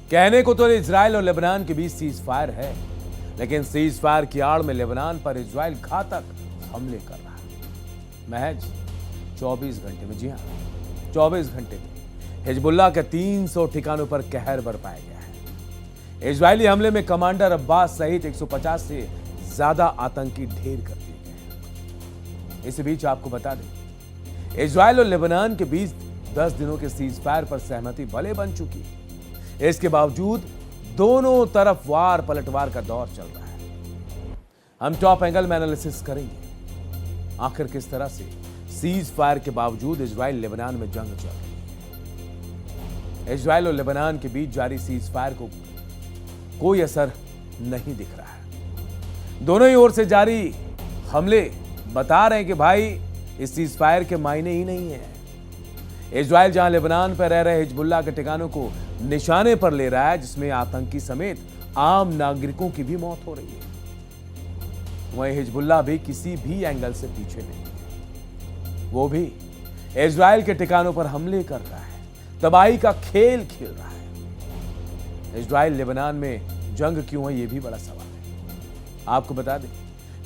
कहने को तो इजराइल और लेबनान के बीच सीज फायर है, लेकिन सीज फायर की आड़ में लेबनान पर इजराइल घातक हमले कर रहा है। महज 24 घंटे में, जी हां 24 घंटे में हिजबुल्लाह के 300 ठिकानों पर कहर बरपाया गया है। इजरायली हमले में कमांडर अब्बास सहित 150 से ज्यादा आतंकी ढेर कर दिए गए। इस बीच आपको बता दें, इजराइल और लेबनान के बीच 10 दिनों के सीज फायर पर सहमति भले बन चुकी है, इसके बावजूद दोनों तरफ वार पलटवार का दौर चल रहा है। हम टॉप एंगल में एनालिसिस करेंगे आखिर किस तरह से सीज फायर के बावजूद इजराइल लेबनान में जंग चल रही है। इजराइल और लेबनान के बीच जारी सीज फायर को कोई असर नहीं दिख रहा है। दोनों ही ओर से जारी हमले बता रहे हैं कि भाई इस सीज फायर के मायने ही नहीं है। इजराइल जहां लेबनान पर रह रहे हिजबुल्लाह के ठिकानों को निशाने पर ले रहा है, जिसमें आतंकी समेत आम नागरिकों की भी मौत हो रही है, वहीं हिजबुल्लाह भी किसी भी एंगल से पीछे नहीं है। वो भी इजराइल के ठिकानों पर हमले कर रहा है, तबाही का खेल खेल रहा है। इजराइल लेबनान में जंग क्यों है, यह भी बड़ा सवाल है। आपको बता दें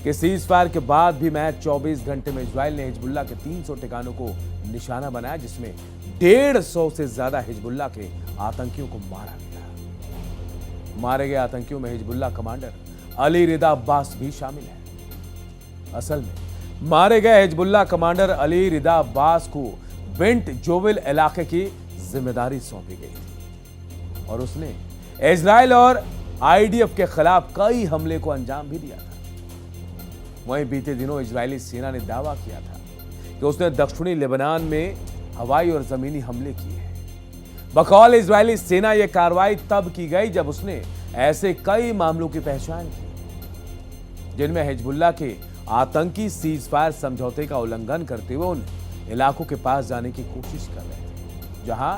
कि सीज फायर के बाद भी महज 24 घंटे में इजराइल ने हिजबुल्लाह के 300 ठिकानों को निशाना बनाया, जिसमें 150 से ज्यादा हिजबुल्लाह के आतंकियों को मारा गया। मारे गए आतंकियों में हिजबुल्लाह कमांडर अली रिदा अब्बास भी शामिल है। असल में मारे गए हिजबुल्लाह कमांडर अली रिदा अब्बास को बिंट जोविल इलाके की जिम्मेदारी सौंपी गई थी और उसने इजराइल और आईडीएफ के खिलाफ कई हमले को अंजाम भी दिया था। वहीं बीते दिनों इजरायली सेना ने दावा किया था कि उसने दक्षिणी लेबनान में हवाई और जमीनी हमले किए हैं। बकौल इजरायली सेना यह कार्रवाई तब की गई जब उसने ऐसे कई मामलों की पहचान की जिनमें हिजबुल्लाह के आतंकी सीज फायर समझौते का उल्लंघन करते हुए उन इलाकों के पास जाने की कोशिश कर रहे थे जहां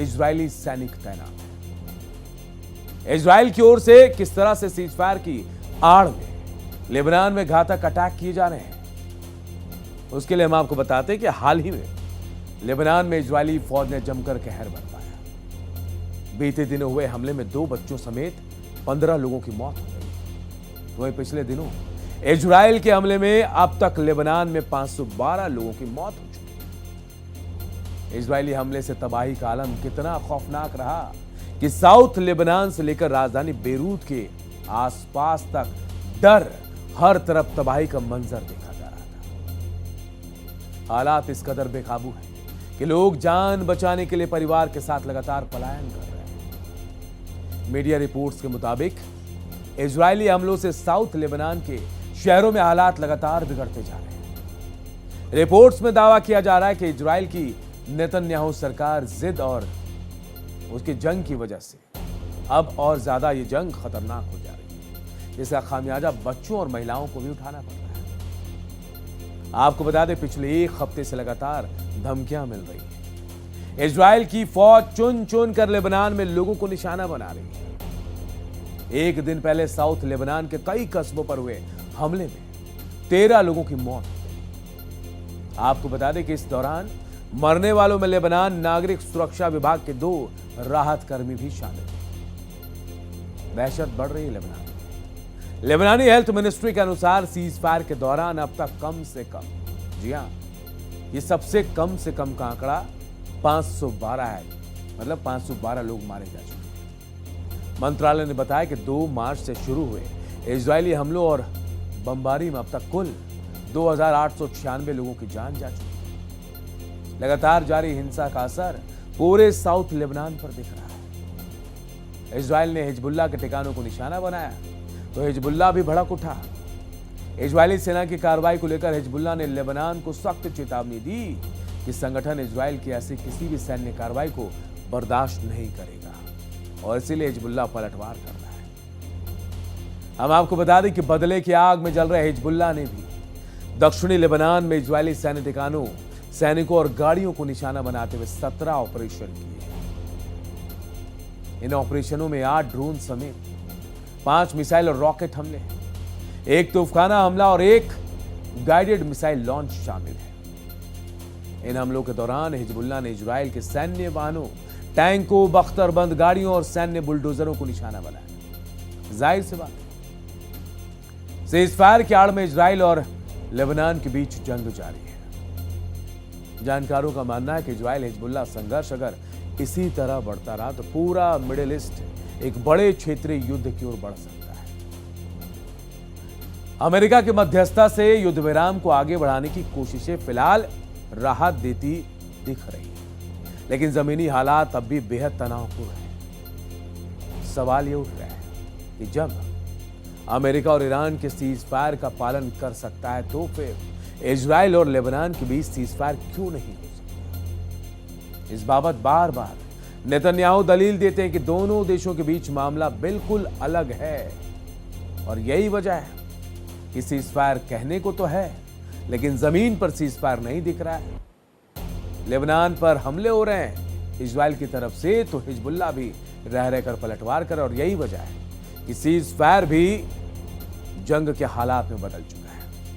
इजरायली सैनिक तैनात हैं। इजराइल की ओर से किस तरह से सीज फायर की आड़ में लेबनान में घातक अटैक किए जा रहे हैं, उसके लिए हम आपको बताते हैं कि हाल ही में लेबनान में इजरायली फौज ने जमकर कहर बरपाया। बीते दिनों हुए हमले में 2 बच्चों समेत 15 लोगों की मौत हो गई। वहीं पिछले दिनों इजराइल के हमले में अब तक लेबनान में 512 लोगों की मौत हो चुकी है। इजरायली हमले से तबाही का आलम कितना खौफनाक रहा कि साउथ लेबनान से लेकर राजधानी बेरूत के आसपास तक डर, हर तरफ तबाही का मंजर देखा जा रहा था। हालात इस कदर बेकाबू हैं कि लोग जान बचाने के लिए परिवार के साथ लगातार पलायन कर रहे हैं। मीडिया रिपोर्ट्स के मुताबिक इजरायली हमलों से साउथ लेबनान के शहरों में हालात लगातार बिगड़ते जा रहे हैं। रिपोर्ट्स में दावा किया जा रहा है कि इजराइल की नेतन्याहू सरकार जिद और उसकी जंग की वजह से अब और ज्यादा ये जंग खतरनाक हो जा रही है, जिसका खामियाजा बच्चों और महिलाओं को भी उठाना पड़ रहा है। आपको बता दें, पिछले 1 हफ्ते से लगातार धमकियां मिल रही हैं। इजराइल की फौज चुन चुन कर लेबनान में लोगों को निशाना बना रही है। एक दिन पहले साउथ लेबनान के कई कस्बों पर हुए हमले में 13 लोगों की मौत हो गई। आपको बता दें कि इस दौरान मरने वालों में लेबनान नागरिक सुरक्षा विभाग के 2 राहत कर्मी भी शामिल हैं। दहशत बढ़ रही है लेबनान में। लेबनानी हेल्थ मिनिस्ट्री के अनुसार सीज फायर के दौरान अब तक कम से कम, जी हां, ये सबसे कम से कम का आंकड़ा 512 है, मतलब 512 लोग मारे जा चुके हैं। मंत्रालय ने बताया कि 2 मार्च से शुरू हुए इजरायली हमलों और बमबारी में अब तक कुल 2896 लोगों की जान जा चुकी है। लगातार जारी हिंसा का असर पूरे साउथ लेबनान पर दिख रहा है। इजराइल ने हिजबुल्लाह के ठिकानों को निशाना बनाया तो हिजबुल्लाह भी भड़क उठा। इजरायली सेना की कार्रवाई को लेकर हिजबुल्लाह ने लेबनान को सख्त चेतावनी दी कि संगठन इजराइल की ऐसी किसी भी सैन्य कार्रवाई को बर्दाश्त नहीं करेगा और इसीलिए हिजबुल्लाह पलटवार कर रहा है। हम आपको बता दें कि बदले की आग में जल रहे हिजबुल्लाह ने भी दक्षिणी लेबनान में इजरायली सैन्य ठिकानों, सैनिकों और गाड़ियों को निशाना बनाते हुए 17 ऑपरेशन किए। इन ऑपरेशनों में 8 ड्रोन समेत 5 मिसाइल और रॉकेट हमले, 1 तोफखाना हमला और 1 गाइडेड मिसाइल लॉन्च शामिल है। इन हमलों के दौरान हिजबुल्लाह ने इजराइल के सैन्य वाहनों, टैंकों, बख्तरबंद गाड़ियों और सैन्य बुलडोजरों को निशाना बनाया। जाहिर सी बात, सीजफायर की आड़ में इजराइल और लेबनान के बीच जंग जारी है। जानकारों का मानना है कि इजराइल हिजबुल्लाह संघर्ष अगर इसी तरह बढ़ता रहा तो पूरा मिडिल ईस्ट एक बड़े क्षेत्रीय युद्ध की ओर बढ़ सकता है। अमेरिका की मध्यस्थता से युद्ध विराम को आगे बढ़ाने की कोशिशें फिलहाल राहत देती दिख रही है, लेकिन जमीनी हालात अब भी बेहद तनावपूर्ण हैं। सवाल यह उठ रहा है कि जब अमेरिका और ईरान के सीज फायर का पालन कर सकता है तो फिर इजराइल और लेबनान के बीच सीज फायर क्यों नहीं हो सकता? इस बाबत बार बार नेतन्याहू दलील देते हैं कि दोनों देशों के बीच मामला बिल्कुल अलग है और यही वजह है कि सीज फायर कहने को तो है, लेकिन जमीन पर सीज फायर नहीं दिख रहा है। लेबनान पर हमले हो रहे हैं इजराइल की तरफ से, तो हिजबुल्लाह भी रह रहकर पलटवार कर, और यही वजह है कि सीज फायर भी जंग के हालात में बदल चुका है।